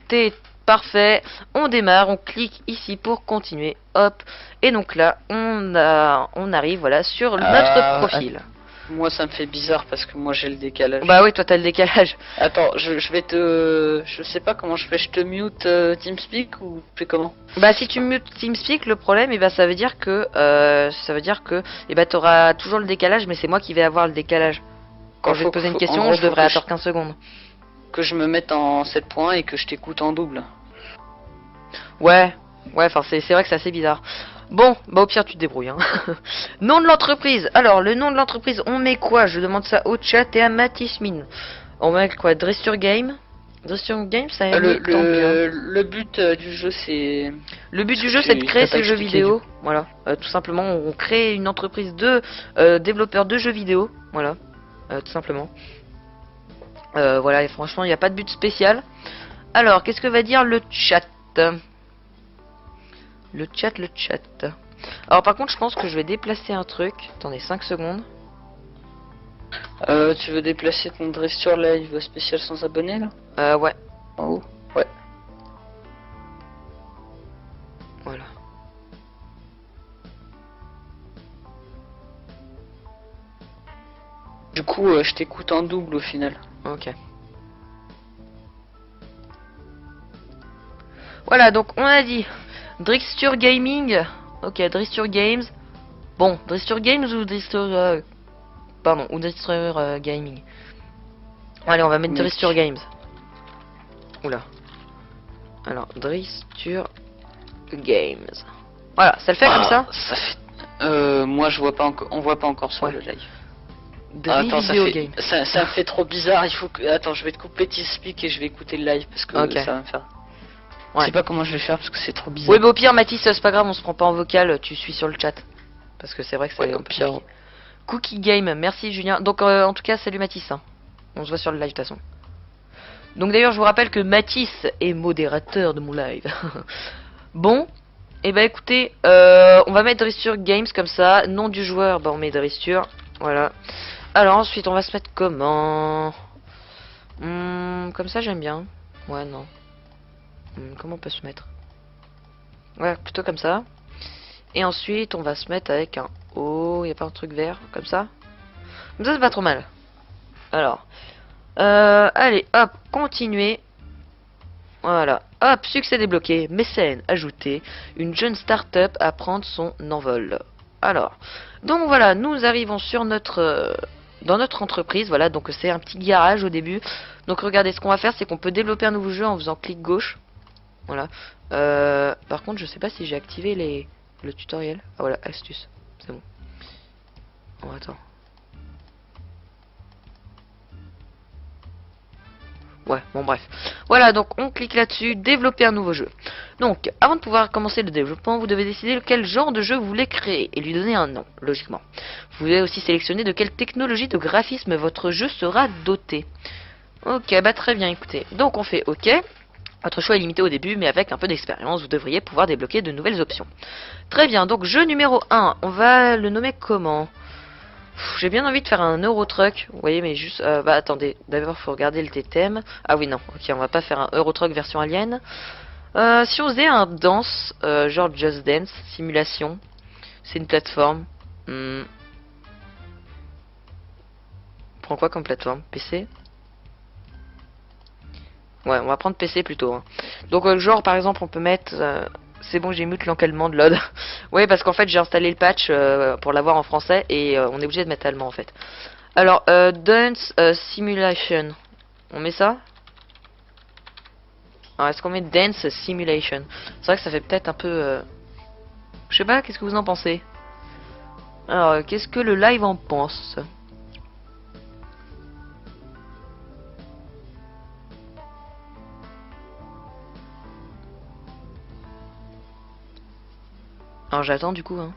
écoutez, parfait. On démarre, on clique ici pour continuer. Hop. Et donc là, on arrive, voilà, sur notre profil. Moi ça me fait bizarre parce que moi j'ai le décalage. Bah oui, toi t'as le décalage. Attends, je vais te... Je sais pas comment je fais, je te mute TeamSpeak ou tu fais comment? Bah si tu mutes TeamSpeak, le problème, et bah ça veut dire que et bah t'auras toujours le décalage, mais c'est moi qui vais avoir le décalage. Quand je vais te poser une question, gros, je devrais attendre 15 secondes. Que je me mette en 7 points et que je t'écoute en double. Ouais, enfin c'est vrai que c'est assez bizarre. Bon, bah au pire tu te débrouilles. Hein. Nom de l'entreprise. Alors le nom de l'entreprise, on met quoi? Je demande ça au chat et à Matismine. On met quoi? Dressure Game. Dressure Game, ça a mis tant bien. Le but du jeu c'est... Le but du jeu c'est de créer ces jeux vidéo. Voilà, tout simplement on crée une entreprise de développeurs de jeux vidéo. Voilà, tout simplement. Voilà, et franchement il n'y a pas de but spécial. Alors, qu'est-ce que va dire le chat? Le chat. Alors par contre je pense que je vais déplacer un truc. Attendez 5 secondes. Tu veux déplacer ton dressure live spécial sans abonnés là? Ouais. En haut? Ouais. Voilà. Du coup je t'écoute en double au final. Ok. Voilà, donc on a dit Drixture Gaming. Ok, Drixture Games. Bon, Drixture Games ou Drixture... pardon, ou Drixture Gaming. Allez, on va mettre Drixture Games. Oula. Alors, Drixture Games. Voilà, ça le fait comme ça? Ça fait... moi je vois pas encore... On voit pas encore sur le live. Attends, ça me fait trop bizarre, il faut que... Attends, je vais te couper TeamSpeak et je vais écouter le live parce que ça va me faire... Ouais. Je sais pas comment je vais faire parce que c'est trop bizarre. Oui, bah au pire, Mathis, c'est pas grave, on se prend pas en vocal, tu suis sur le chat. Parce que c'est vrai que c'est un peu pire. Cookie Game, merci Julien. Donc, en tout cas, salut Mathis. Hein. On se voit sur le live de toute façon. Donc, d'ailleurs, je vous rappelle que Mathis est modérateur de mon live. Bon, et bah écoutez, on va mettre Dressure Games comme ça. Nom du joueur, bah on met Dressure. Voilà. Alors, ensuite, on va se mettre comment comme ça, j'aime bien. Ouais, non. Comment on peut se mettre? Ouais, plutôt comme ça. Et ensuite, on va se mettre avec un O. Y a pas un truc vert comme ça? Comme ça, c'est pas trop mal. Alors, allez, hop, continuer. Voilà, hop, succès débloqué, mécène ajouté, une jeune start-up à prendre son envol. Alors, donc voilà, nous arrivons sur notre dans notre entreprise. Voilà, donc c'est un petit garage au début. Donc regardez, ce qu'on va faire, c'est qu'on peut développer un nouveau jeu en faisant clic gauche. Voilà. Par contre, je sais pas si j'ai activé le tutoriel. Ah voilà, astuce. C'est bon. Oh, attends. Ouais, bon bref. Voilà, donc on clique là-dessus, développer un nouveau jeu. Donc, avant de pouvoir commencer le développement, vous devez décider quel genre de jeu vous voulez créer et lui donner un nom, logiquement. Vous pouvez aussi sélectionner de quelle technologie de graphisme votre jeu sera doté. Ok, bah très bien, écoutez. Donc on fait OK. Votre choix est limité au début, mais avec un peu d'expérience, vous devriez pouvoir débloquer de nouvelles options. Très bien, donc jeu numéro 1, on va le nommer comment? J'ai bien envie de faire un Eurotruck, vous voyez, mais juste... bah attendez, d'abord faut regarder le thème. Ah oui, non, ok, on va pas faire un Eurotruck version alien. Si on faisait un danse, genre Just Dance, simulation, c'est une plateforme. On prend quoi comme plateforme? PC? Ouais, on va prendre PC plutôt. Hein. Donc genre par exemple on peut mettre... c'est bon, j'ai mute l'encalement de LOD. Ouais, parce qu'en fait j'ai installé le patch pour l'avoir en français et on est obligé de mettre allemand en fait. Alors, Dance Simulation. On met ça? Alors, est-ce qu'on met Dance Simulation? C'est vrai que ça fait peut-être un peu... Je sais pas, qu'est-ce que vous en pensez? Alors, qu'est-ce que le live en pense? Alors, j'attends du coup, hein.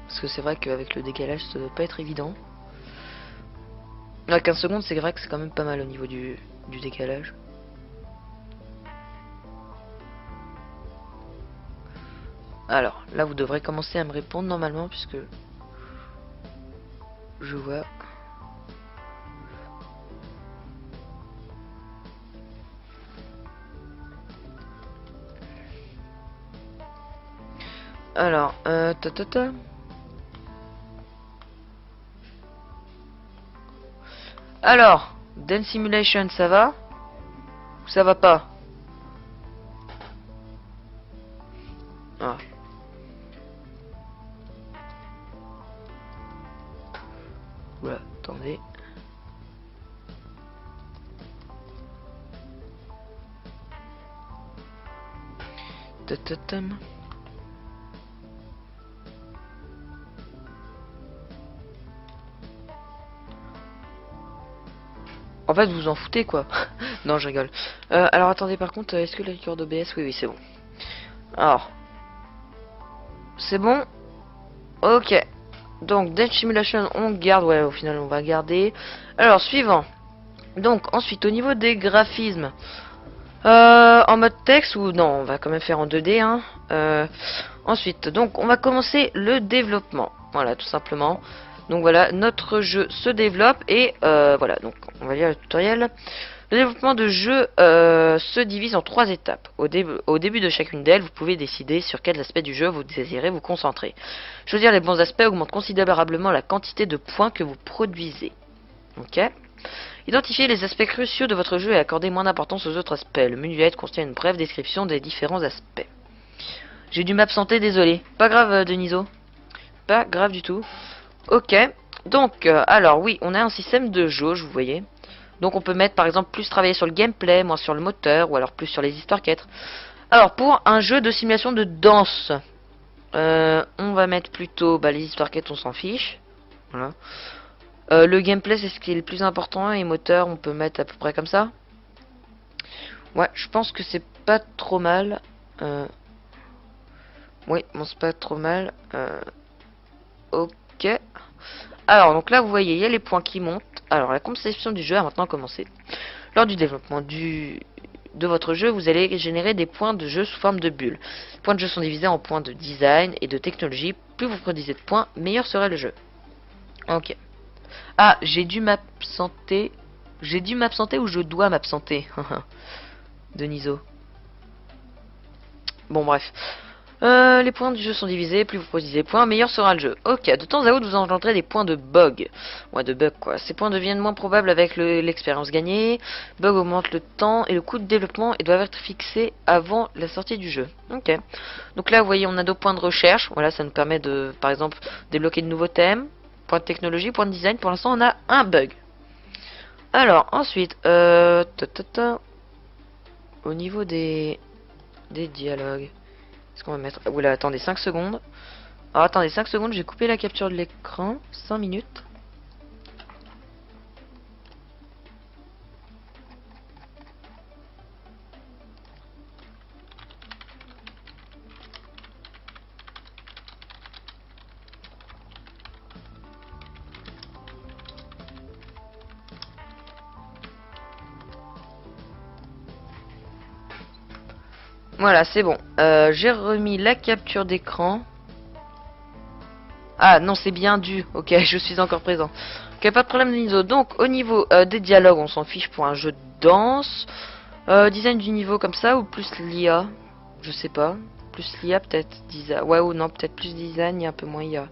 Parce que c'est vrai qu'avec le décalage, ça doit pas être évident. Là, 15 secondes, c'est vrai que c'est quand même pas mal au niveau du décalage. Alors, là, vous devrez commencer à me répondre normalement, puisque... Je vois... Alors, Alors, Dance Simulation, ça va? Ou ça va pas? Ah. Voilà, attendez. Tatatam. En fait, vous vous en foutez quoi. Non, je rigole. Alors attendez, par contre, est-ce que la liqueur d'OBS? Oui, oui, c'est bon. Alors, c'est bon. Ok. Donc, Dance Simulation, on garde. Ouais, au final, on va garder. Alors, suivant. Donc, ensuite, au niveau des graphismes. En mode texte ou non, on va quand même faire en 2D. Hein. Ensuite, donc, on va commencer le développement. Voilà, tout simplement. Donc voilà, notre jeu se développe et voilà, donc on va lire le tutoriel. Le développement de jeu se divise en 3 étapes. Au début de chacune d'elles, vous pouvez décider sur quels aspects du jeu vous désirez vous concentrer. Choisir les bons aspects augmente considérablement la quantité de points que vous produisez. Ok. Identifiez les aspects cruciaux de votre jeu et accordez moins d'importance aux autres aspects. Le menu aide contient une brève description des différents aspects. J'ai dû m'absenter, désolé. Pas grave, Deniso. Pas grave du tout. Ok. Donc, alors oui, on a un système de jauge, vous voyez. Donc on peut mettre par exemple plus travailler sur le gameplay, moins sur le moteur, ou alors plus sur les histoires quêtes. Alors pour un jeu de simulation de danse, on va mettre plutôt les histoires quêtes, on s'en fiche. Voilà. Le gameplay c'est ce qui est le plus important et moteur on peut mettre à peu près comme ça. Ouais, je pense que c'est pas trop mal. Oui, bon c'est pas trop mal. Ok. Alors donc là vous voyez il y a les points qui montent. Alors la conception du jeu a maintenant commencé. Lors du développement de votre jeu, vous allez générer des points de jeu sous forme de bulles. Les points de jeu sont divisés en points de design et de technologie. Plus vous produisez de points, meilleur sera le jeu. Ok. Ah, j'ai dû m'absenter. J'ai dû m'absenter ou je dois m'absenter? Deniso. Bon, bref. Les points du jeu sont divisés, plus vous produisez des points, meilleur sera le jeu. Ok, de temps à autre vous engendrez des points de bug. Ouais, de bug quoi. Ces points deviennent moins probables avec l'expérience gagnée. Bug augmente le temps et le coût de développement et doivent être fixés avant la sortie du jeu. Ok. Donc là vous voyez on a 2 points de recherche. Voilà, ça nous permet de, par exemple, débloquer de nouveaux thèmes. Point de technologie, point de design. Pour l'instant on a un bug. Alors ensuite, au niveau des dialogues. Est-ce qu'on va mettre... Oula, attendez 5 secondes. Alors attendez 5 secondes, j'ai coupé la capture de l'écran. 5 minutes. Voilà, c'est bon. J'ai remis la capture d'écran. Ah non, c'est bien dû. Ok, je suis encore présent. Ok, pas de problème de niveau. Donc, au niveau des dialogues, on s'en fiche pour un jeu de danse. Design du niveau comme ça ou plus l'IA? Je sais pas. Plus l'IA peut-être. Design. Ouais ou non, peut-être plus design et un peu moins IA.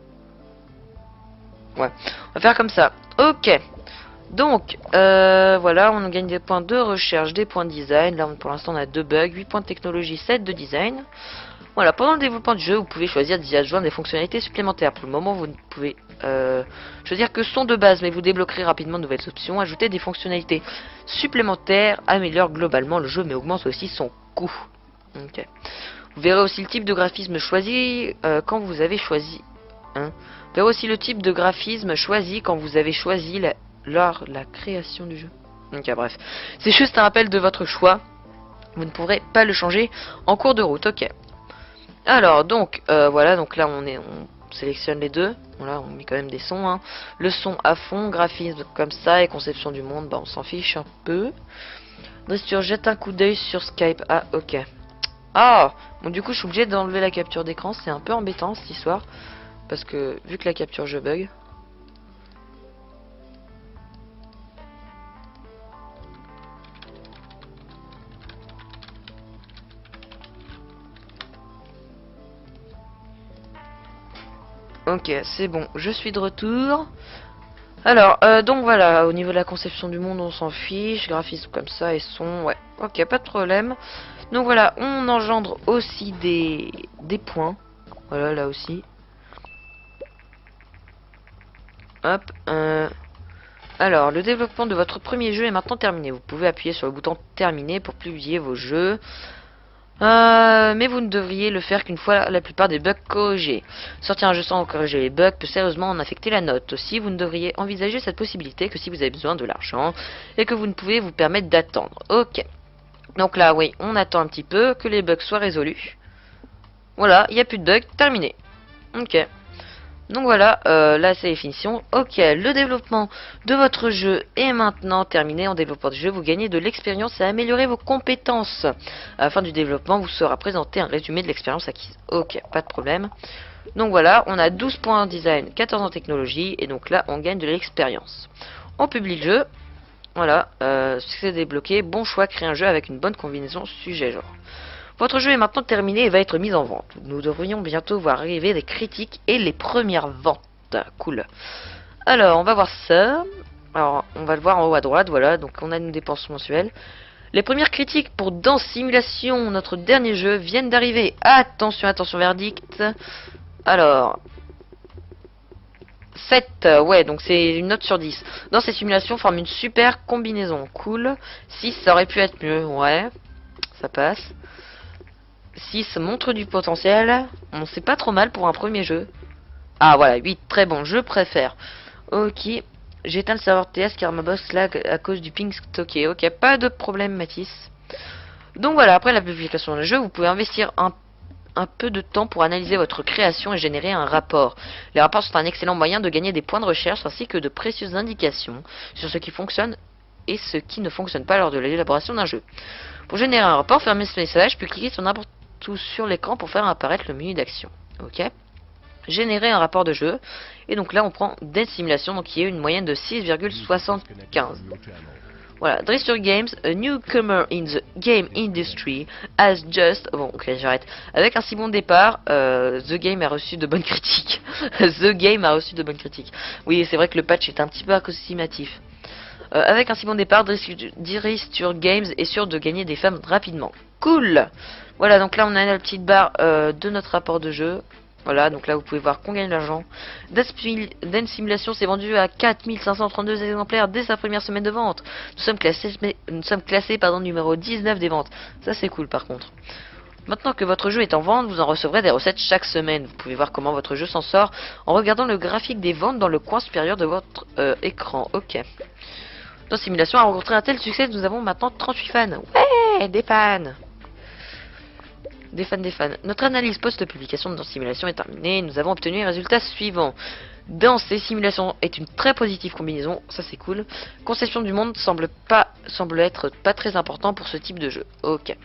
Ouais, on va faire comme ça. Ok. Donc, voilà, on gagne des points de recherche, des points de design. Là, pour l'instant, on a 2 bugs, 8 points de technologie, 7 de design. Voilà, pendant le développement du jeu, vous pouvez choisir d'y adjoindre des fonctionnalités supplémentaires. Pour le moment, vous ne pouvez choisir que son de base, mais vous débloquerez rapidement de nouvelles options. Ajouter des fonctionnalités supplémentaires améliore globalement le jeu, mais augmente aussi son coût. Ok. Vous verrez aussi le type de graphisme choisi quand vous avez choisi. Hein. Vous verrez aussi le type de graphisme choisi quand vous avez choisi lors la création du jeu. Ok, bref. C'est juste un rappel de votre choix. Vous ne pourrez pas le changer en cours de route. Ok. Alors, donc, voilà. Donc là, on sélectionne les deux. Voilà, on met quand même des sons. Hein. Le son à fond, graphisme comme ça et conception du monde. Bah, on s'en fiche un peu. Dresture, jette un coup d'œil sur Skype. Ah, ok. Ah, bon, du coup, je suis obligé d'enlever la capture d'écran. C'est un peu embêtant cette histoire. Parce que, vu que la capture, je bug. Ok, c'est bon, je suis de retour. Alors, donc voilà, au niveau de la conception du monde, on s'en fiche. Graphisme comme ça et son, ouais. Ok, pas de problème. Donc voilà, on engendre aussi des points. Voilà, là aussi. Hop. Alors, le développement de votre premier jeu est maintenant terminé. Vous pouvez appuyer sur le bouton terminer pour publier vos jeux. Mais vous ne devriez le faire qu'une fois la plupart des bugs corrigés. Sortir un jeu sans corriger les bugs peut sérieusement en affecter la note. Aussi, vous ne devriez envisager cette possibilité que si vous avez besoin de l'argent et que vous ne pouvez vous permettre d'attendre. Ok. Donc là, oui, on attend un petit peu que les bugs soient résolus. Voilà, il n'y a plus de bugs, terminé. Ok. Donc voilà, là c'est les finitions. Ok, le développement de votre jeu est maintenant terminé. En développant du jeu, vous gagnez de l'expérience et améliorez vos compétences. À la fin du développement, vous sera présenté un résumé de l'expérience acquise. Ok, pas de problème. Donc voilà, on a 12 points en design, 14 en technologie, et donc là on gagne de l'expérience. On publie le jeu. Voilà, succès débloqué. Bon choix, créer un jeu avec une bonne combinaison sujet-genre. Votre jeu est maintenant terminé et va être mis en vente. Nous devrions bientôt voir arriver des critiques et les premières ventes. Cool. Alors, on va voir ça. Alors, on va le voir en haut à droite, voilà. Donc, on a nos dépenses mensuelles. Les premières critiques pour Dans Simulation, notre dernier jeu, viennent d'arriver. Attention, attention, verdict. Alors... 7, ouais, donc c'est une note sur 10. Dans ces simulations, forme une super combinaison. Cool. 6, ça aurait pu être mieux, ouais. Ça passe. 6 montre du potentiel. On sait pas trop mal pour un premier jeu. Ah voilà, 8 très bon, je préfère. Ok, j'éteins le serveur TS car ma boss lag à cause du ping stocké. Ok, pas de problème Mathis. Donc voilà, après la publication du jeu, vous pouvez investir un peu de temps pour analyser votre création et générer un rapport. Les rapports sont un excellent moyen de gagner des points de recherche ainsi que de précieuses indications sur ce qui fonctionne et ce qui ne fonctionne pas lors de l'élaboration d'un jeu. Pour générer un rapport, fermez ce message, puis cliquez sur n'importe où sur l'écran pour faire apparaître le menu d'action. Ok. Générer un rapport de jeu. Et donc là, on prend des simulations, donc qui est une moyenne de 6,75. Voilà, Dristur Games, a newcomer in the game industry, has just... Bon, ok, j'arrête. Avec un si bon départ, The Game a reçu de bonnes critiques. The Game a reçu de bonnes critiques. Oui, c'est vrai que le patch est un petit peu approximatif. Avec un si bon départ, Dristur Games est sûr de gagner des femmes rapidement. Cool. Voilà, donc là on a la petite barre de notre rapport de jeu. Voilà, donc là vous pouvez voir qu'on gagne de l'argent. Dance Simulation s'est vendu à 4532 exemplaires dès sa première semaine de vente. Nous sommes classés numéro 19 des ventes. Ça c'est cool par contre. Maintenant que votre jeu est en vente, vous en recevrez des recettes chaque semaine. Vous pouvez voir comment votre jeu s'en sort en regardant le graphique des ventes dans le coin supérieur de votre écran. Ok. Dans Simulation a rencontré un tel succès, nous avons maintenant 38 fans. Ouais, des fans. Des fans. Notre analyse post-publication de Dans Simulation est terminée. Nous avons obtenu les résultats suivants. Dans ces simulations est une très positive combinaison, ça c'est cool. Conception du monde semble être pas très important pour ce type de jeu. Ok.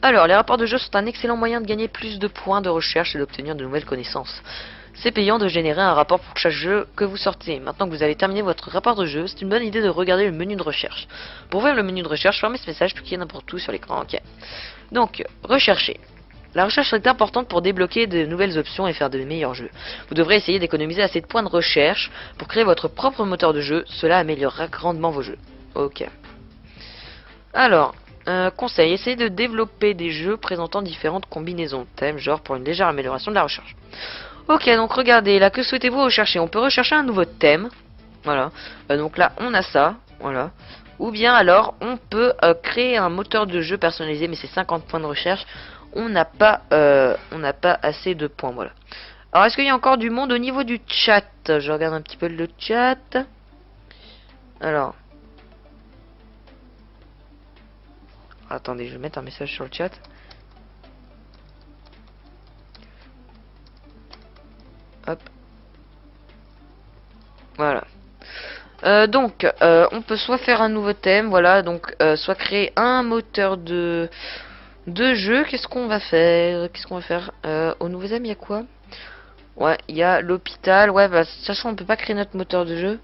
Alors, les rapports de jeu sont un excellent moyen de gagner plus de points de recherche et d'obtenir de nouvelles connaissances. C'est payant de générer un rapport pour chaque jeu que vous sortez. Maintenant que vous avez terminé votre rapport de jeu, c'est une bonne idée de regarder le menu de recherche. Pour ouvrir le menu de recherche, fermez ce message, cliquez n'importe où sur l'écran. Ok. Donc, rechercher. La recherche est importante pour débloquer de nouvelles options et faire de meilleurs jeux. Vous devrez essayer d'économiser assez de points de recherche pour créer votre propre moteur de jeu. Cela améliorera grandement vos jeux. Ok. Alors, conseil, essayez de développer des jeux présentant différentes combinaisons de thèmes, genre pour une légère amélioration de la recherche. Ok, donc regardez, là, que souhaitez-vous rechercher? On peut rechercher un nouveau thème. Voilà. Donc là, on a ça. Voilà. Ou bien alors, on peut créer un moteur de jeu personnalisé, mais c'est 50 points de recherche. On n'a pas assez de points, voilà. Alors, est-ce qu'il y a encore du monde au niveau du chat? Je regarde un petit peu le chat. Alors. Attendez, je vais mettre un message sur le chat. Hop. Voilà. Donc, on peut soit faire un nouveau thème, voilà, donc soit créer un moteur de jeu. Qu'est-ce qu'on va faire? Au nouveau thème, il y a quoi? Ouais, il y a l'hôpital. Ouais, bah, de toute façon, on peut pas créer notre moteur de jeu.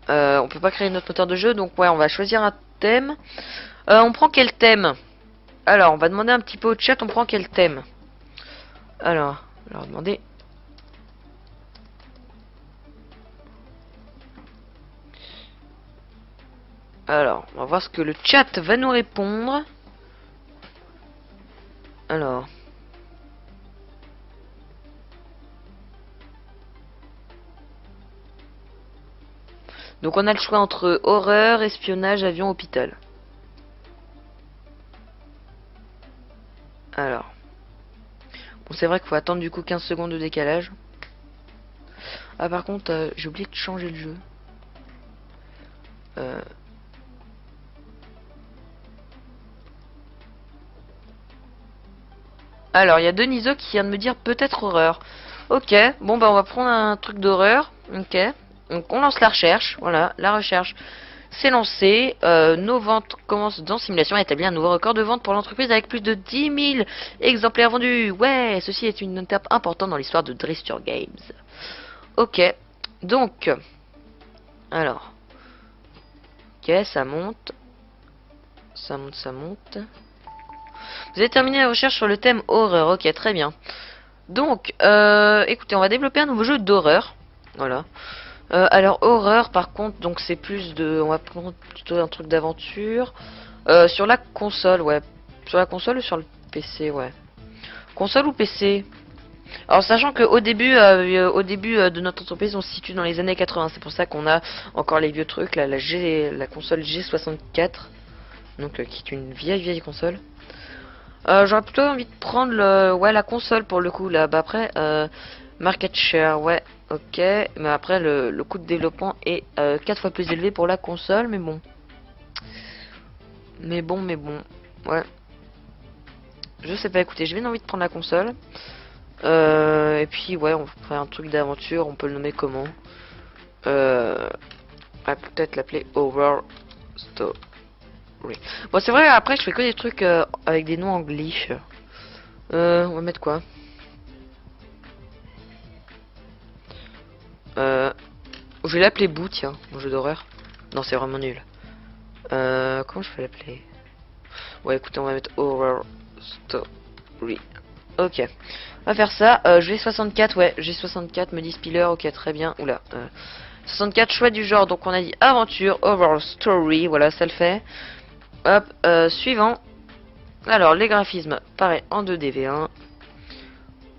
On peut pas créer notre moteur de jeu, donc ouais, on va choisir un thème. On prend quel thème? Alors, on va demander un petit peu au chat, on prend quel thème? Alors, on va leur demander... Alors, on va voir ce que le chat va nous répondre. Alors... Donc on a le choix entre horreur, espionnage, avion, hôpital. Alors. Bon, c'est vrai qu'il faut attendre du coup 15 secondes de décalage. Ah par contre, j'ai oublié de changer le jeu. Alors, il y a Deniso qui vient de me dire peut-être horreur. Ok, bon bah on va prendre un truc d'horreur. Ok. Donc on lance la recherche, voilà, la recherche c'est lancé. Nos ventes commencent dans Simulation à établir un nouveau record de vente pour l'entreprise avec plus de 10 000 exemplaires vendus. Ouais, ceci est une étape importante dans l'histoire de Drister Games. Ok, donc, alors, ok, ça monte. Ça monte, ça monte. Vous avez terminé la recherche sur le thème horreur, ok, très bien. Donc, écoutez, on va développer un nouveau jeu d'horreur. Voilà. Alors horreur par contre donc c'est plus de on va prendre plutôt un truc d'aventure sur la console ouais sur la console ou sur le PC ouais console ou PC. Alors sachant que au début de notre entreprise on se situe dans les années 80, c'est pour ça qu'on a encore les vieux trucs là, la console G64 donc qui est une vieille console. J'aurais plutôt envie de prendre la console pour le coup là. Bah après market share ouais. Ok, mais après le coût de développement est 4 fois plus élevé pour la console, mais bon. Mais bon, ouais. Je sais pas, écoutez, j'ai bien envie de prendre la console. Et puis ouais, on ferait un truc d'aventure, on peut le nommer comment? Peut-être l'appeler Horror Story. Bon, c'est vrai, après je fais que des trucs avec des noms anglais. On va mettre quoi? Je vais l'appeler Boo, tiens, mon jeu d'horreur. Non, c'est vraiment nul. Comment je peux l'appeler? Ouais, écoutez, on va mettre Horror Story. Ok. On va faire ça. G64, ouais, G64, me dit Spiller, ok, très bien. Oula. 64, choix du genre, donc on a dit aventure, Horror Story, voilà, ça le fait. Hop, suivant. Alors, les graphismes, pareil, en 2D V1.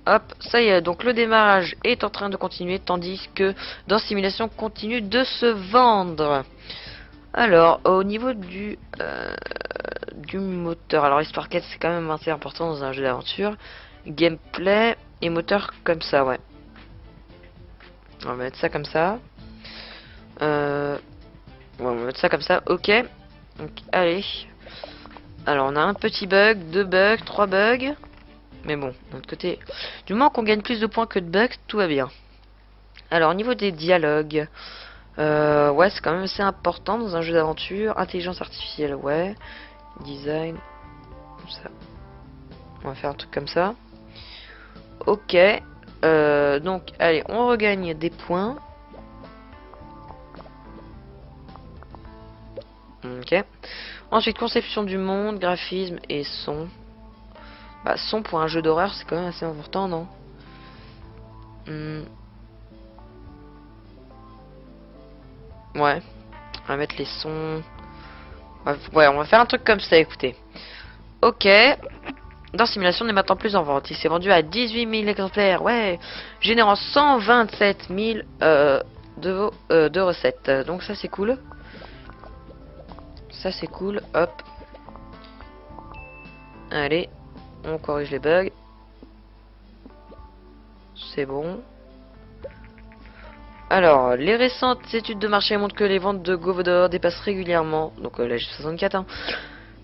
Hop, ça y est, donc le démarrage est en train de continuer, tandis que dans Simulation continue de se vendre. Alors, au niveau du moteur, alors Histoire 4 c'est quand même assez important dans un jeu d'aventure. Gameplay et moteur comme ça, ouais. On va mettre ça comme ça. Ouais, on va mettre ça comme ça, ok. Donc, allez. Alors, on a un petit bug, 2 bugs, 3 bugs. Mais bon, de l'autre côté, du moment qu'on gagne plus de points que de bugs, tout va bien. Alors, au niveau des dialogues, ouais, c'est quand même assez important dans un jeu d'aventure. Intelligence artificielle, ouais. Design, comme ça. On va faire un truc comme ça. Ok. Donc, allez, on regagne des points. Ok. Ensuite, conception du monde, graphisme et son. Bah, son pour un jeu d'horreur, c'est quand même assez important, non? Ouais. On va mettre les sons. Ouais, on va faire un truc comme ça, écoutez. Ok. Dans Simulation, on est maintenant plus en vente. Il s'est vendu à 18 000 exemplaires. Ouais. Générant 127 000 de recettes. Donc ça, c'est cool. Ça, c'est cool. Hop. Allez. On corrige les bugs. C'est bon. Alors, les récentes études de marché montrent que les ventes de Govodor dépassent régulièrement, donc la G64, hein,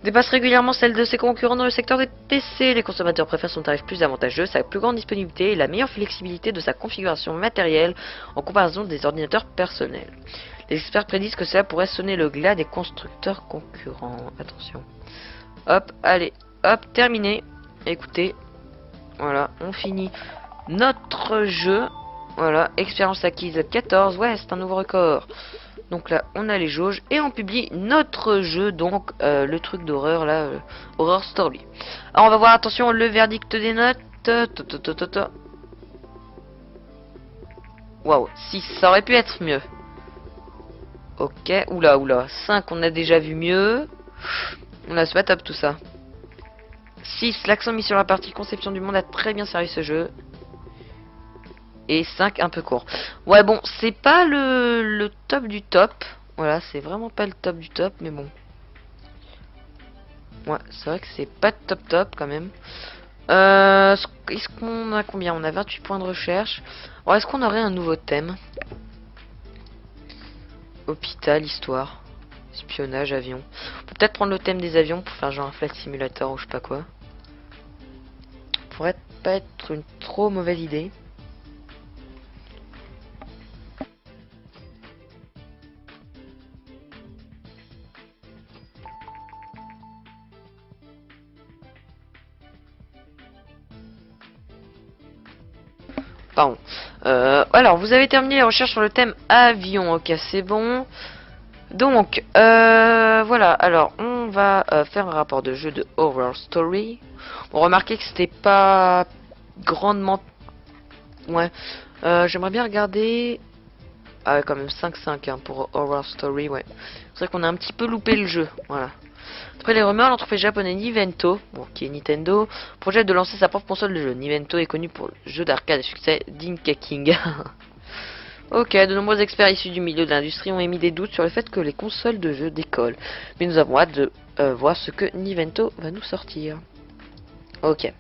dépassent régulièrement celles de ses concurrents dans le secteur des PC. Les consommateurs préfèrent son tarif plus avantageux, sa plus grande disponibilité et la meilleure flexibilité de sa configuration matérielle en comparaison des ordinateurs personnels. Les experts prédisent que cela pourrait sonner le glas des constructeurs concurrents. Attention. Hop, allez, hop, terminé. Écoutez, voilà, on finit notre jeu. Voilà, expérience acquise 14, ouais, c'est un nouveau record. Donc là, on a les jauges et on publie notre jeu, donc le truc d'horreur là, Horror Story. Alors on va voir, attention, le verdict des notes. Waouh, 6, ça aurait pu être mieux. Ok, oula, 5, on a déjà vu mieux. On a pas top tout ça. 6, l'accent mis sur la partie conception du monde a très bien servi ce jeu. Et 5, un peu court. Ouais, bon, c'est pas le top du top. Voilà, c'est vraiment pas le top du top, mais bon. Ouais, c'est vrai que c'est pas top quand même. Est-ce qu'on a combien? On a 28 points de recherche. Alors, est-ce qu'on aurait un nouveau thème? Hôpital, histoire, espionnage, avion. On peut peut-être prendre le thème des avions pour faire genre un flight simulator ou je sais pas quoi. Pourrait pas être une trop mauvaise idée. Pardon. Alors, vous avez terminé les recherches sur le thème avion. Ok, c'est bon. Donc, voilà. Alors, on va faire un rapport de jeu de Horror Story. Bon, remarquez que c'était pas grandement... Ouais. J'aimerais bien regarder... Ah ouais, quand même 5-5 hein, pour Horror Story, ouais. C'est vrai qu'on a un petit peu loupé le jeu. Voilà. Après les rumeurs, l'entreprise japonaise Nivento, bon, qui est Nintendo, projette de lancer sa propre console de jeu. Nivento est connu pour le jeu d'arcade à succès Dinka King. Ok, de nombreux experts issus du milieu de l'industrie ont émis des doutes sur le fait que les consoles de jeu décollent. Mais nous avons hâte de voir ce que Nivento va nous sortir. Ok.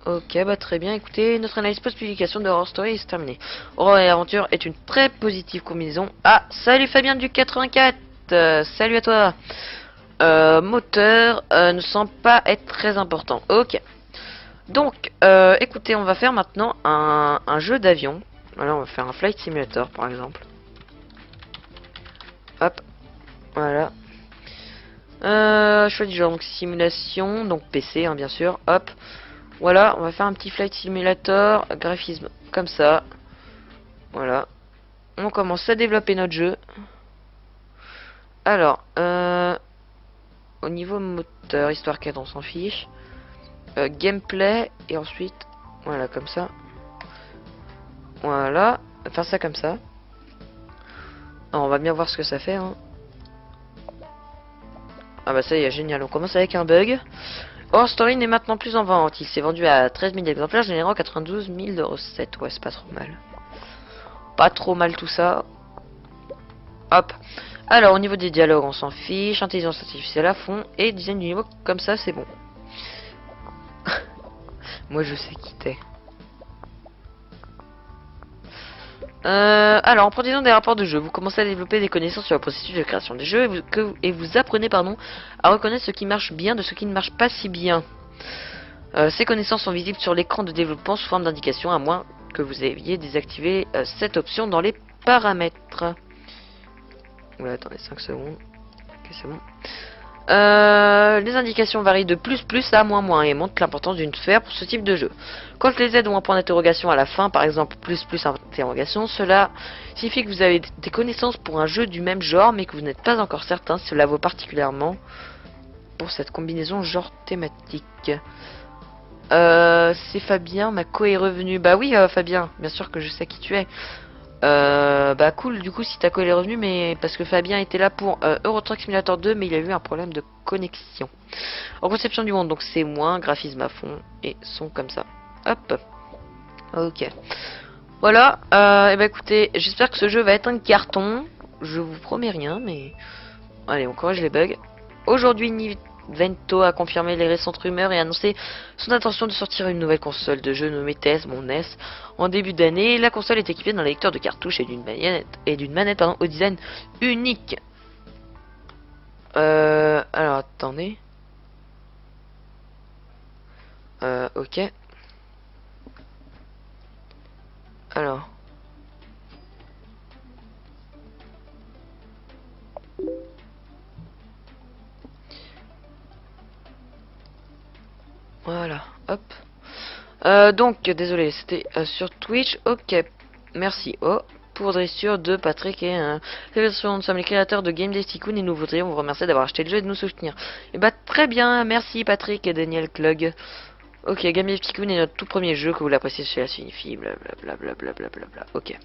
Ok, bah très bien. Écoutez, notre analyse post-publication de Horror Story est terminée. Horror et aventure est une très positive combinaison. Ah, salut Fabien du 84. Salut à toi. Moteur ne semble pas être très important. Ok. Donc, écoutez, on va faire maintenant un jeu d'avion. Voilà, on va faire un flight simulator par exemple. Hop. Voilà. Choix du genre, donc simulation, donc PC hein, bien sûr. Hop. Voilà, on va faire un petit flight simulator, graphisme comme ça. Voilà. On commence à développer notre jeu. Alors, au niveau moteur, histoire 4, on s'en fiche. Gameplay, et ensuite, voilà, comme ça. Voilà, faire ça comme ça. Alors, on va bien voir ce que ça fait. Hein. Ah bah ça y est, génial, on commence avec un bug. Horror Story n'est maintenant plus en vente. Il s'est vendu à 13 000 exemplaires, générant 92 000 de recettes. Ouais, c'est pas trop mal. Pas trop mal tout ça. Hop. Alors, au niveau des dialogues, on s'en fiche. Intelligence artificielle à fond. Et design du niveau, comme ça, c'est bon. Moi, je sais qui t'es. Alors, en produisant des rapports de jeu, vous commencez à développer des connaissances sur le processus de création des jeux et vous apprenez à reconnaître ce qui marche bien de ce qui ne marche pas si bien. Ces connaissances sont visibles sur l'écran de développement sous forme d'indication, à moins que vous ayez désactivé cette option dans les paramètres. Oula, attendez 5 secondes. Ok, c'est bon. Les indications varient de plus à moins et montrent l'importance d'une sphère pour ce type de jeu. Quand les aides ont un point d'interrogation à la fin, par exemple plus interrogation, cela signifie que vous avez des connaissances pour un jeu du même genre mais que vous n'êtes pas encore certain. Cela vaut particulièrement pour cette combinaison genre thématique. C'est Fabien, Mako est revenu. Bah oui Fabien, bien sûr que je sais qui tu es. Bah cool, du coup si ta co est revenu, mais parce que Fabien était là pour Euro Truck Simulator 2, mais il a eu un problème de connexion. En conception du monde, donc c'est moins, graphisme à fond et son comme ça. Hop. Ok. Voilà. Et bah écoutez, j'espère que ce jeu va être un carton. Je vous promets rien, mais allez, on corrige les bugs. Aujourd'hui, Nivento a confirmé les récentes rumeurs et annoncé son intention de sortir une nouvelle console de jeu nommée TES, mon NES, en début d'année. La console est équipée d'un lecteur de cartouches et d'une manette au design unique. Alors attendez. Ok. Alors. Voilà, hop. Donc, désolé, c'était sur Twitch. Ok, merci. Oh, pour dressure de Patrick et nous sommes les créateurs de Game Day Tycoon et nous voudrions vous remercier d'avoir acheté le jeu et de nous soutenir. Et bah très bien, merci Patrick et Daniel Klug. Ok, Game Day Tycoon est notre tout premier jeu, que vous l'appréciez chez la signifie, blablabla, blablabla, ok.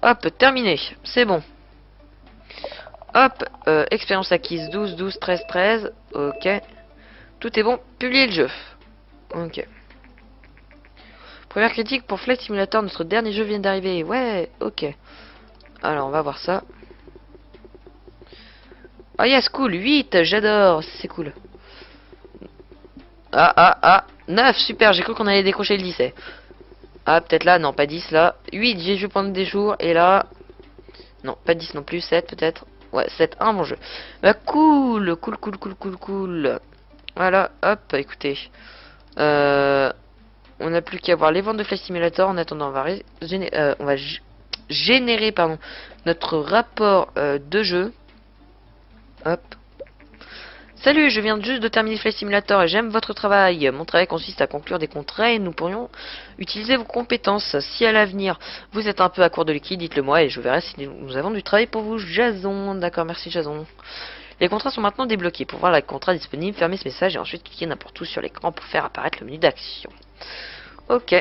Hop, terminé, c'est bon. Hop, expérience acquise 12, 12, 13, 13, ok. Tout est bon, publier le jeu. Ok. Première critique pour Flight Simulator, notre dernier jeu vient d'arriver. Ouais, ok. Alors, on va voir ça. Ah, yes, cool. 8, j'adore. C'est cool. Ah. 9, super. J'ai cru qu'on allait décrocher le 10. Ah, peut-être là. Non, pas 10 là. 8, j'ai joué pendant des jours. Et là... Non, pas 10 non plus. 7 peut-être. Ouais, 7. Un bon jeu. Bah, cool. Cool. Voilà, hop, écoutez. On n'a plus qu'à voir les ventes de Flight Simulator. En attendant, on va générer pardon, notre rapport de jeu. Hop. Salut, je viens juste de terminer Flight Simulator et j'aime votre travail. Mon travail consiste à conclure des contrats et nous pourrions utiliser vos compétences. Si à l'avenir vous êtes un peu à court de liquide, dites-le moi et je verrai si nous avons du travail pour vous. Jason, d'accord, merci Jason. Les contrats sont maintenant débloqués. Pour voir les contrats disponibles, fermez ce message et ensuite cliquez n'importe où sur l'écran pour faire apparaître le menu d'action. Ok.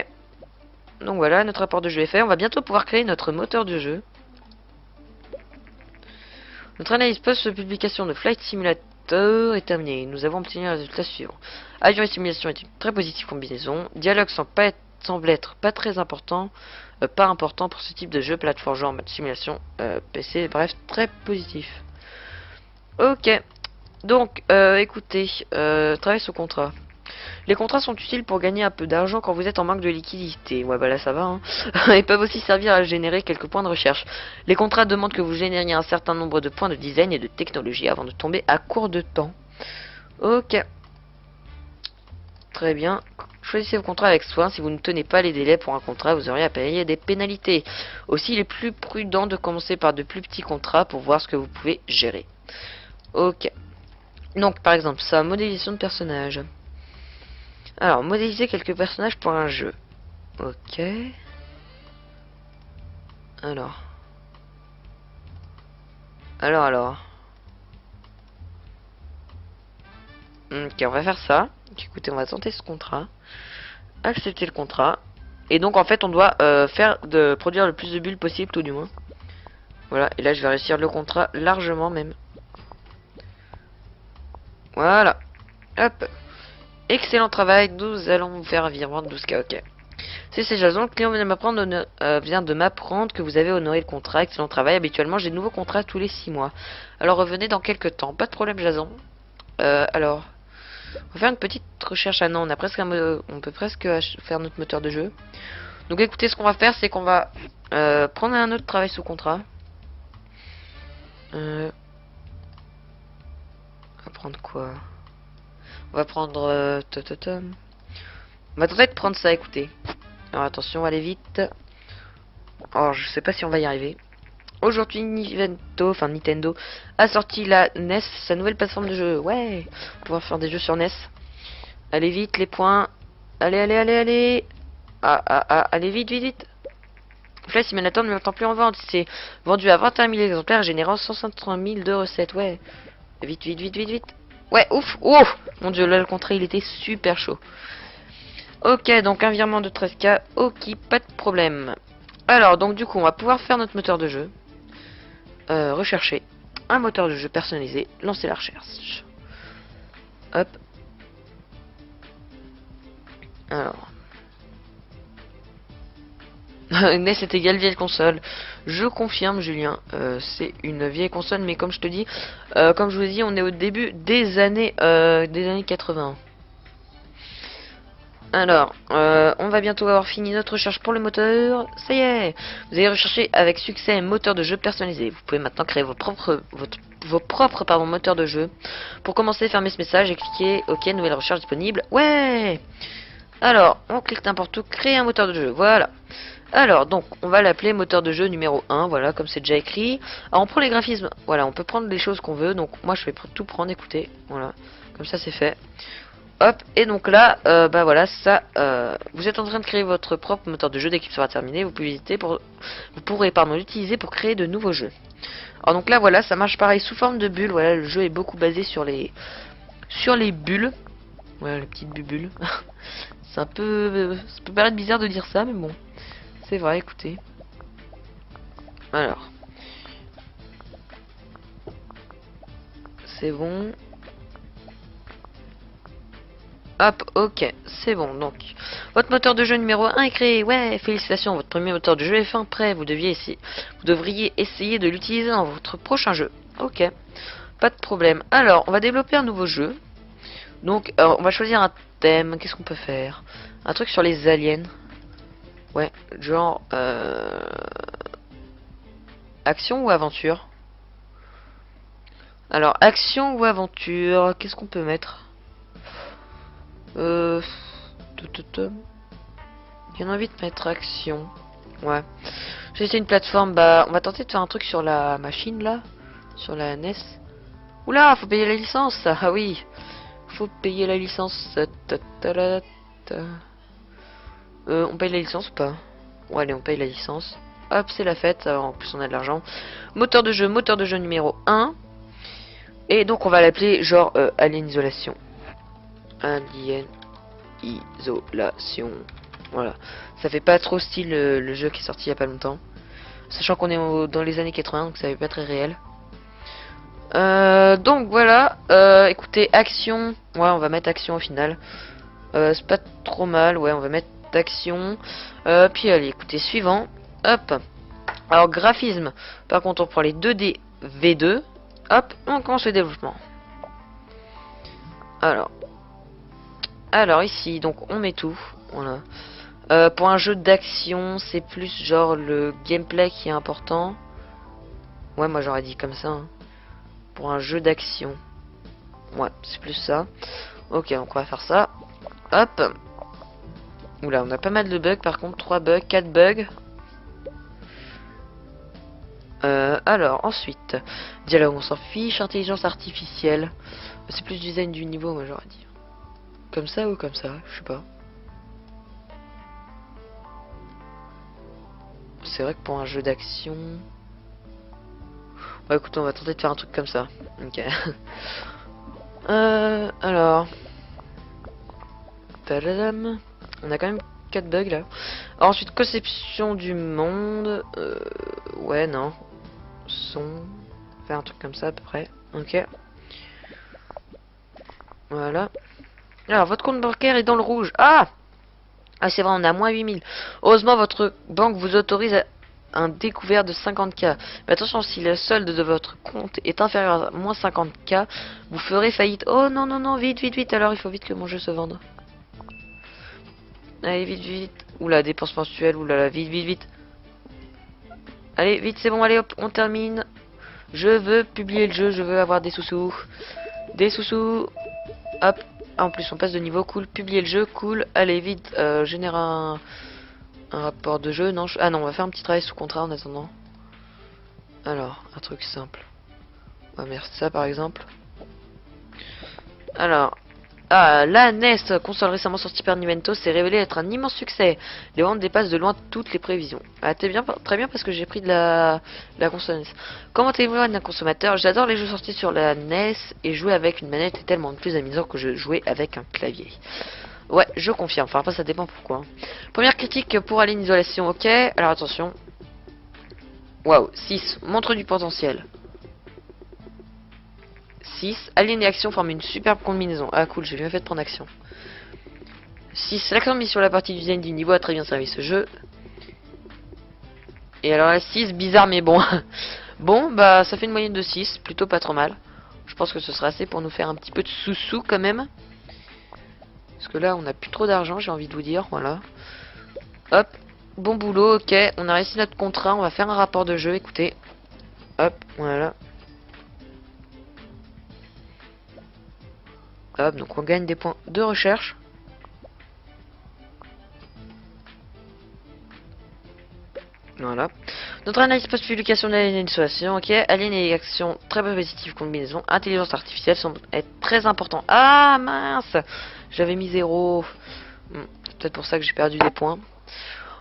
Donc voilà, notre rapport de jeu est fait. On va bientôt pouvoir créer notre moteur de jeu. Notre analyse post-publication de Flight Simulator est terminée. Nous avons obtenu le résultat suivant. Avion et simulation est une très positive combinaison. Dialogue semble être pas très important. Pas important pour ce type de jeu. Plateforme genre mode simulation PC. Bref, très positif. Ok. Donc, écoutez, travail sous contrat. Les contrats sont utiles pour gagner un peu d'argent quand vous êtes en manque de liquidité. Ouais, bah là ça va, hein. Ils peuvent aussi servir à générer quelques points de recherche. Les contrats demandent que vous génériez un certain nombre de points de design et de technologie avant de tomber à court de temps. Ok. Très bien. Choisissez vos contrats avec soin. Si vous ne tenez pas les délais pour un contrat, vous aurez à payer des pénalités. Aussi, il est plus prudent de commencer par de plus petits contrats pour voir ce que vous pouvez gérer. Ok. Donc, par exemple, ça, modélisation de personnages. Alors, modéliser quelques personnages pour un jeu. Ok. Alors. Ok, on va faire ça. Écoutez, on va tenter ce contrat. Accepter le contrat. Et donc, en fait, on doit produire le plus de bulles possible, tout du moins. Voilà, et là, je vais réussir le contrat largement, même. Voilà. Hop. Excellent travail, nous allons vous faire un virement de 12K, ok. C'est Jason, le client vient de m'apprendre que vous avez honoré le contrat. Excellent travail, habituellement j'ai de nouveaux contrats tous les 6 mois. Alors revenez dans quelques temps, pas de problème Jason. Alors, on va faire une petite recherche. Ah non, on peut presque faire notre moteur de jeu. Donc écoutez, ce qu'on va faire, c'est qu'on va prendre un autre travail sous contrat. On va prendre quoi? On va prendre... On va tenter de prendre ça, écoutez. Alors attention, allez vite. Alors je sais pas si on va y arriver. Aujourd'hui, Nintendo a sorti la NES, sa nouvelle plateforme de jeu. Ouais, pouvoir faire des jeux sur NES. Allez vite, les points. Allez. Allez vite. Flight Simulator ne m'entend plus en vente. C'est vendu à 21 000 exemplaires, générant 153 000 de recettes. Ouais. Vite. Ouais, ouf. Oh mon dieu, là le contrat il était super chaud. Ok, donc un virement de 13K. Ok, pas de problème. Alors, donc du coup, on va pouvoir faire notre moteur de jeu. Rechercher un moteur de jeu personnalisé. Lancer la recherche. Hop. Alors. NES est égal vieille console. Je confirme, Julien. C'est une vieille console, mais comme je te dis, comme je vous ai dit, on est au début des années 80. Alors, on va bientôt avoir fini notre recherche pour le moteur. Ça y est, vous avez recherché avec succès un moteur de jeu personnalisé. Vous pouvez maintenant créer vos propres moteurs de jeu. Pour commencer, fermez ce message et cliquez OK, nouvelle recherche disponible. Ouais. Alors, on clique n'importe où, créer un moteur de jeu. Voilà. Alors, donc, on va l'appeler moteur de jeu numéro 1. Voilà, comme c'est déjà écrit. Alors, on prend les graphismes. Voilà, on peut prendre les choses qu'on veut. Donc, moi, je vais tout prendre. Écoutez, voilà, comme ça, c'est fait. Hop, et donc là, bah voilà, ça, vous êtes en train de créer votre propre moteur de jeu. Dès qu'il sera terminé, vous pourrez l'utiliser pour créer de nouveaux jeux. Alors donc là, voilà, ça marche pareil sous forme de bulles. Voilà, le jeu est beaucoup basé sur les bulles. Voilà, les petites bulles. C'est un peu, ça peut paraître bizarre de dire ça, mais bon, c'est vrai. Écoutez, alors, c'est bon. Hop, ok, c'est bon. Donc, votre moteur de jeu numéro 1 est créé. Ouais, félicitations, votre premier moteur de jeu est fin prêt. Vous devriez essayer de l'utiliser dans votre prochain jeu. Ok, pas de problème. Alors, on va développer un nouveau jeu. Donc, on va choisir un thème. Qu'est-ce qu'on peut faire? Un truc sur les aliens. Ouais, genre action ou aventure? Alors, action ou aventure? Qu'est-ce qu'on peut mettre? J'ai envie de mettre action. Ouais. J'ai essayé une plateforme. Bah, on va tenter de faire un truc sur la machine là. Sur la NES. Oula, faut payer la licence. Ah oui. Faut payer la licence. On paye la licence ou pas? Ouais, allez, on paye la licence. Hop, c'est la fête. Alors, en plus, on a de l'argent. Moteur de jeu numéro 1. Et donc, on va l'appeler genre Alien Isolation. Alien Isolation. Voilà. Ça fait pas trop style le jeu qui est sorti il y a pas longtemps. Sachant qu'on est dans les années 80, donc ça fait pas très réel. Donc voilà. Écoutez, action. Ouais, on va mettre action au final. C'est pas trop mal. Ouais, on va mettre action. Puis allez, écoutez, suivant. Hop. Alors, graphisme. Par contre, on prend les 2D V2. Hop, on commence le développement. Alors ici, donc on met tout. Voilà. Pour un jeu d'action, c'est plus genre le gameplay qui est important. Ouais, moi j'aurais dit comme ça. Hein. Pour un jeu d'action. Ouais, c'est plus ça. Ok, donc on va faire ça. Hop. Oula, on a pas mal de bugs par contre. 3 bugs, 4 bugs. Alors, ensuite. Dialogue, on s'en fiche. Intelligence artificielle. C'est plus design du niveau, moi j'aurais dit. Comme ça ou comme ça, je sais pas. C'est vrai que pour un jeu d'action... Ouais, écoute, on va tenter de faire un truc comme ça. Ok. Alors... Tadadam. On a quand même 4 bugs là. Alors, ensuite, conception du monde... Ouais, non. Son... Faire un truc comme ça à peu près. Ok. Voilà. Alors, votre compte bancaire est dans le rouge. Ah! Ah, c'est vrai, on a moins 8000. Heureusement, votre banque vous autorise à un découvert de 50K. Mais attention, si le solde de votre compte est inférieur à moins 50K, vous ferez faillite. Oh non, non, non, vite, vite, vite. Alors, il faut vite que mon jeu se vende. Allez, vite, vite. Oula, dépenses mensuelles. Oula, vite, vite, vite. Allez, vite, c'est bon. Allez, hop, on termine. Je veux publier le jeu. Je veux avoir des sous-sous. Des sous-sous. Hop. En plus, on passe de niveau. Cool. Publier le jeu. Cool. Allez, vite. Génère un rapport de jeu. Non, ah non, on va faire un petit travail sous contrat en attendant. Alors, un truc simple. On va mettre ça par exemple. Alors. Ah, la NES, console récemment sortie par Nintendo, s'est révélée être un immense succès. Les ventes dépassent de loin toutes les prévisions. Ah, très bien parce que j'ai pris de la console NES. Comment témoigne un consommateur? J'adore les jeux sortis sur la NES et jouer avec une manette est tellement plus amusant que je jouais avec un clavier. Ouais, je confirme. Enfin, après, ça dépend pourquoi. Première critique pour Alien Isolation, ok. Alors, attention. Waouh, 6. Montre du potentiel. 6. Alien et action forment une superbe combinaison. Ah, cool, j'ai bien fait de prendre action. 6. L'accent mis sur la partie design du niveau a très bien servi ce jeu. Et alors, la 6, bizarre, mais bon. Bon, bah, ça fait une moyenne de 6. Plutôt pas trop mal. Je pense que ce sera assez pour nous faire un petit peu de sous-sous quand même. Parce que là, on a plus trop d'argent, j'ai envie de vous dire. Voilà. Hop. Bon boulot, ok. On a réussi notre contrat. On va faire un rapport de jeu. Écoutez. Hop, voilà. Hop, donc on gagne des points de recherche. Voilà. Notre analyse post-publication de l'alien situation, ok. Alien et action très positive combinaison. Intelligence artificielle semble être très important. Ah mince, j'avais mis 0. C'est peut-être pour ça que j'ai perdu des points.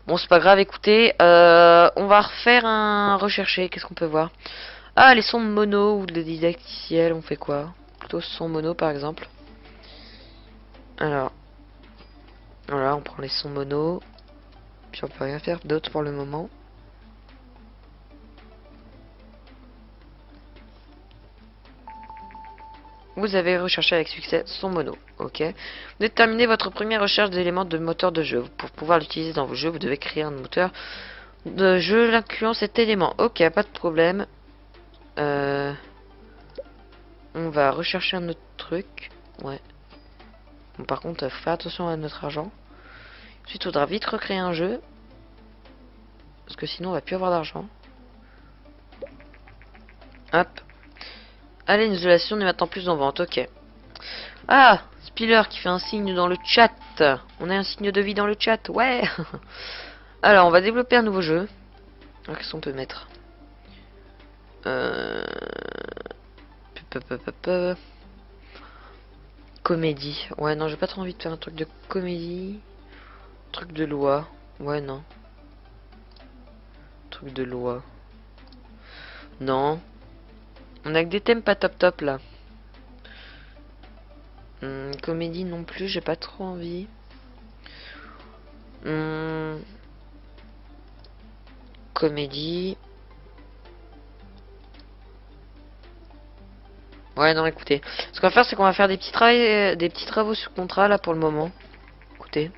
Bon, c'est pas grave, écoutez. On va refaire un rechercher. Qu'est-ce qu'on peut voir? Ah, les sons mono ou les didacticiels, on fait quoi? Plutôt son mono par exemple. Alors, voilà, on prend les sons mono. Puis on peut rien faire d'autre pour le moment. Vous avez recherché avec succès son mono, ok. Vous déterminez votre première recherche d'éléments de moteur de jeu. Pour pouvoir l'utiliser dans vos jeux, vous devez créer un moteur de jeu incluant cet élément. Ok, pas de problème. On va rechercher un autre truc. Ouais. Bon, par contre, faut faire attention à notre argent. Ensuite, il faudra vite recréer un jeu. Parce que sinon, on va plus avoir d'argent. Hop. Allez, une isolation n'est maintenant plus en vente, ok. Ah, Spiller qui fait un signe dans le chat. On a un signe de vie dans le chat, ouais. Alors, on va développer un nouveau jeu. Alors, qu'est-ce qu'on peut mettre? Comédie. Ouais, non, j'ai pas trop envie de faire un truc de comédie. Truc de loi. Ouais, non. Truc de loi. Non. On a que des thèmes pas top top là. Comédie non plus, j'ai pas trop envie. Comédie. Ouais, non, écoutez. Ce qu'on va faire, c'est qu'on va faire des petits travaux sur contrat là pour le moment. Écoutez.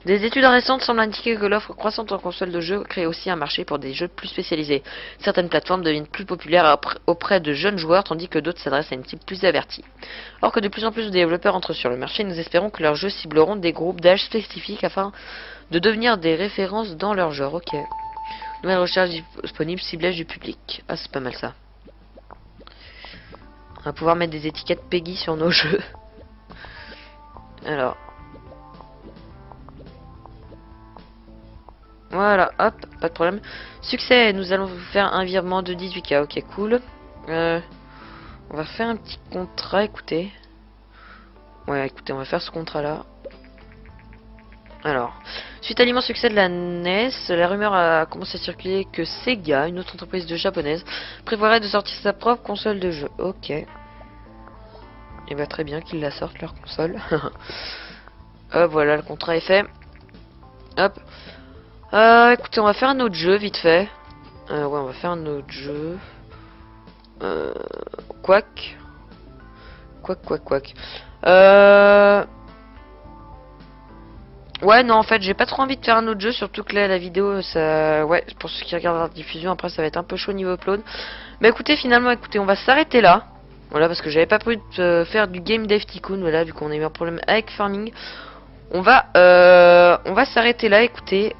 Des études récentes semblent indiquer que l'offre croissante en console de jeux crée aussi un marché pour des jeux plus spécialisés. Certaines plateformes deviennent plus populaires auprès de jeunes joueurs, tandis que d'autres s'adressent à une cible plus avertie. Or que de plus en plus de développeurs entrent sur le marché, nous espérons que leurs jeux cibleront des groupes d'âge spécifiques afin de devenir des références dans leur genre. Ok. Nouvelle recherche disponible, ciblage du public. Ah, c'est pas mal ça. On va pouvoir mettre des étiquettes Peggy sur nos jeux. Alors. Voilà, hop, pas de problème. Succès, nous allons vous faire un virement de 18K, ok, cool. On va faire un petit contrat, écoutez. Ouais, écoutez, on va faire ce contrat-là. Alors, suite à l'immense succès de la NES, la rumeur a commencé à circuler que Sega, une autre entreprise de japonaise, prévoirait de sortir sa propre console de jeu. Ok. Et bah très bien qu'ils la sortent, leur console. Hop, voilà, le contrat est fait. Hop. Écoutez, on va faire un autre jeu, vite fait. Ouais, on va faire un autre jeu. Quack. Quack. Ouais, non, en fait, j'ai pas trop envie de faire un autre jeu, surtout que là, la vidéo, ça... Ouais, pour ceux qui regardent la diffusion, après, ça va être un peu chaud niveau upload. Mais écoutez, finalement, écoutez, on va s'arrêter là. Voilà, parce que j'avais pas prévu de faire du Game Dev Tycoon, voilà, vu qu'on a eu un problème avec Farming. On va s'arrêter là, écoutez.